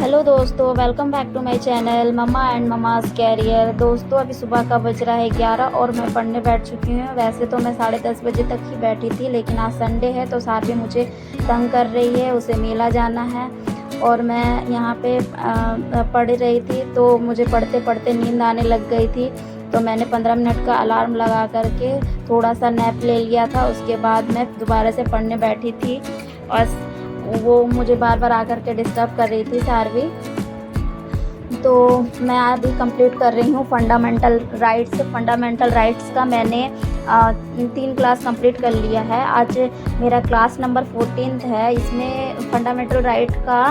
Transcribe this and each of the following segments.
Hello दोस्तों, welcome back to my channel mumma and mummas career. दोस्तों, अभी सुबह का बज रहा है 11 और मैं पढ़ने बैठ चुकी हूँ। वैसे तो मैं 10:30 बजे तक ही बैठी थी, लेकिन आज संडे है तो सारवी मुझे तंग कर रही है, उसे मेला जाना है और मैं यहाँ पे पढ़ रही थी। तो मुझे पढ़ते पढ़ते नींद आने लग गई थी, तो मैंने 15 मिनट का अलार्म लगा करके थोड़ा सा नैप ले लिया था। उसके बाद मैं दोबारा से पढ़ने बैठी थी और वो मुझे बार बार आकर के डिस्टर्ब कर रही थी सारवी। तो मैं अभी कंप्लीट कर रही हूँ फंडामेंटल राइट्स का मैंने 3 क्लास कंप्लीट कर लिया है। आज मेरा क्लास नंबर 14 है। इसमें फंडामेंटल राइट का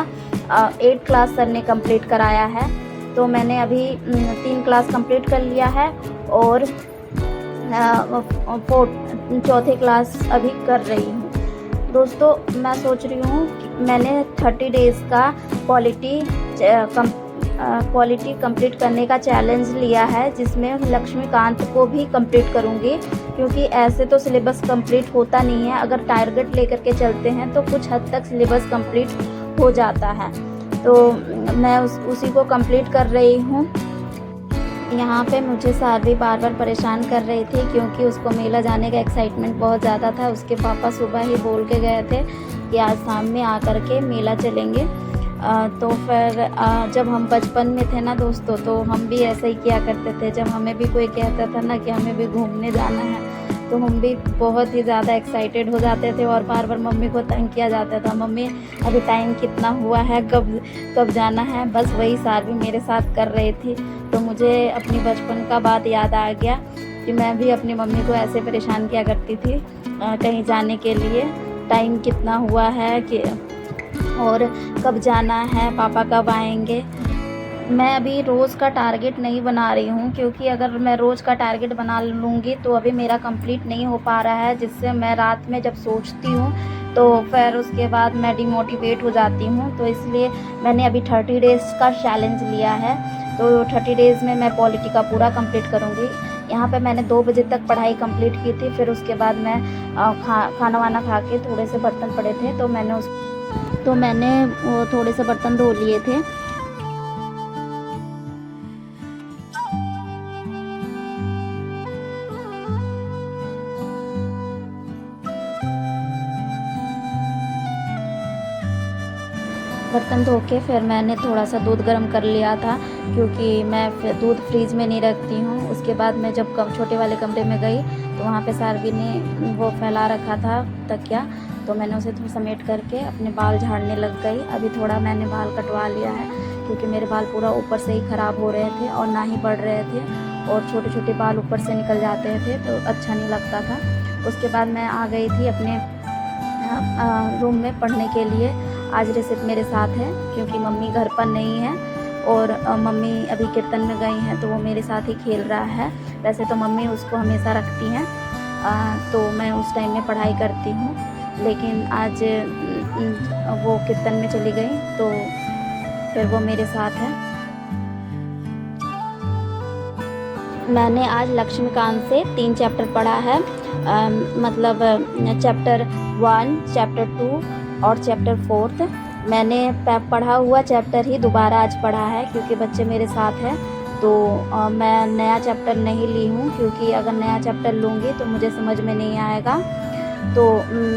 8 क्लास सर ने कंप्लीट कराया है। तो मैंने अभी 3 क्लास कंप्लीट कर लिया है और चौथी क्लास अभी कर रही हूँ। दोस्तों, मैं सोच रही हूँ कि मैंने 30 डेज़ का क्वालिटी कंप्लीट करने का चैलेंज लिया है, जिसमें लक्ष्मीकांत को भी कंप्लीट करूँगी, क्योंकि ऐसे तो सिलेबस कंप्लीट होता नहीं है। अगर टारगेट लेकर के चलते हैं तो कुछ हद तक सिलेबस कंप्लीट हो जाता है। तो मैं उसी को कंप्लीट कर रही हूँ। यहाँ पे मुझे सारवी बार बार परेशान कर रही थी, क्योंकि उसको मेला जाने का एक्साइटमेंट बहुत ज़्यादा था। उसके पापा सुबह ही बोल के गए थे कि आज शाम में आकर के मेला चलेंगे। तो फिर जब हम बचपन में थे ना दोस्तों, तो हम भी ऐसा ही किया करते थे। जब हमें भी कोई कहता था ना कि हमें भी घूमने जाना है, तो हम भी बहुत ही ज़्यादा एक्साइटेड हो जाते थे और बार बार मम्मी को तंग किया जाता था, मम्मी अभी टाइम कितना हुआ है, कब जाना है। बस वही सारवी मेरे साथ कर रही थी। तो मुझे अपनी बचपन का बात याद आ गया कि मैं भी अपनी मम्मी को ऐसे परेशान किया करती थी कहीं जाने के लिए, टाइम कितना हुआ है कि और कब जाना है, पापा कब आएंगे। मैं अभी रोज़ का टारगेट नहीं बना रही हूँ, क्योंकि अगर मैं रोज़ का टारगेट बना लूँगी तो अभी मेरा कंप्लीट नहीं हो पा रहा है, जिससे मैं रात में जब सोचती हूँ तो फिर उसके बाद मैं डिमोटिवेट हो जाती हूँ। तो इसलिए मैंने अभी 30 डेज़ का चैलेंज लिया है। तो 30 डेज़ में मैं पॉलिटी का पूरा कंप्लीट करूँगी। यहाँ पे मैंने 2 बजे तक पढ़ाई कंप्लीट की थी। फिर उसके बाद मैं खाना वाना खा के थोड़े से बर्तन पड़े थे, तो मैंने वो थोड़े से बर्तन धो लिए थे। बर्तन धो के फिर मैंने थोड़ा सा दूध गर्म कर लिया था, क्योंकि मैं दूध फ्रीज़ में नहीं रखती हूँ। उसके बाद मैं जब छोटे वाले कमरे में गई तो वहाँ पे सारवी ने वो फैला रखा था तकिया, तो मैंने उसे थोड़ा समेट करके अपने बाल झाड़ने लग गई। अभी थोड़ा मैंने बाल कटवा लिया है, क्योंकि मेरे बाल पूरा ऊपर से ही ख़राब हो रहे थे और ना ही बढ़ रहे थे, और छोटे छोटे बाल ऊपर से निकल जाते थे तो अच्छा नहीं लगता था। उसके बाद मैं आ गई थी अपने रूम में पढ़ने के लिए। आज रिसिप्ट मेरे साथ है, क्योंकि मम्मी घर पर नहीं है और मम्मी अभी कीर्तन में गई हैं, तो वो मेरे साथ ही खेल रहा है। वैसे तो मम्मी उसको हमेशा रखती हैं, तो मैं उस टाइम में पढ़ाई करती हूँ, लेकिन आज वो कीर्तन में चली गई तो फिर वो मेरे साथ है। मैंने आज लक्ष्मीकांत से 3 चैप्टर पढ़ा है, मतलब चैप्टर 1, चैप्टर 2 और चैप्टर 4। मैंने पढ़ा हुआ चैप्टर ही दोबारा आज पढ़ा है, क्योंकि बच्चे मेरे साथ हैं। तो मैं नया चैप्टर नहीं ली हूँ, क्योंकि अगर नया चैप्टर लूँगी तो मुझे समझ में नहीं आएगा। तो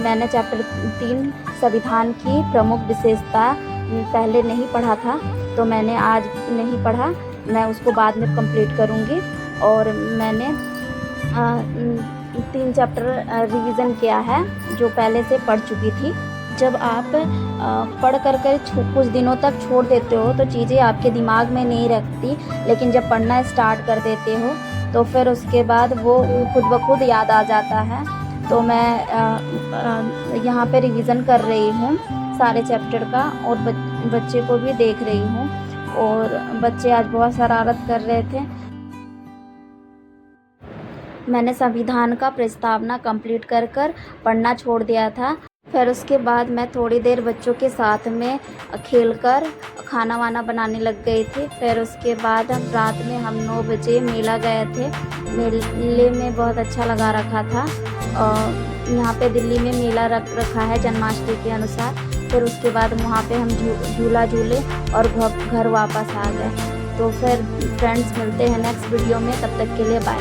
मैंने चैप्टर 3 संविधान की प्रमुख विशेषता पहले नहीं पढ़ा था, तो मैंने आज नहीं पढ़ा, मैं उसको बाद में कंप्लीट करूँगी। और मैंने 3 चैप्टर रिवीज़न किया है, जो पहले से पढ़ चुकी थी। जब आप पढ़ कर कुछ दिनों तक छोड़ देते हो तो चीज़ें आपके दिमाग में नहीं रखती, लेकिन जब पढ़ना स्टार्ट कर देते हो तो फिर उसके बाद वो खुद ब खुद याद आ जाता है। तो मैं यहाँ पे रिवीज़न कर रही हूँ सारे चैप्टर का, और बच्चे को भी देख रही हूँ, और बच्चे आज बहुत शरारत कर रहे थे। मैंने संविधान का प्रस्तावना कंप्लीट कर पढ़ना छोड़ दिया था। फिर उसके बाद मैं थोड़ी देर बच्चों के साथ में खेलकर खाना वाना बनाने लग गई थी। फिर उसके बाद रात में हम 9 बजे मेला गए थे। मेले में बहुत अच्छा लगा रखा था। यहाँ पे दिल्ली में मेला रखा है जन्माष्टमी के अनुसार, फिर उसके बाद वहाँ पे हम झूला झूले और घर वापस आ गए। तो फिर फ्रेंड्स मिलते हैं नेक्स्ट वीडियो में, तब तक के लिए बाय।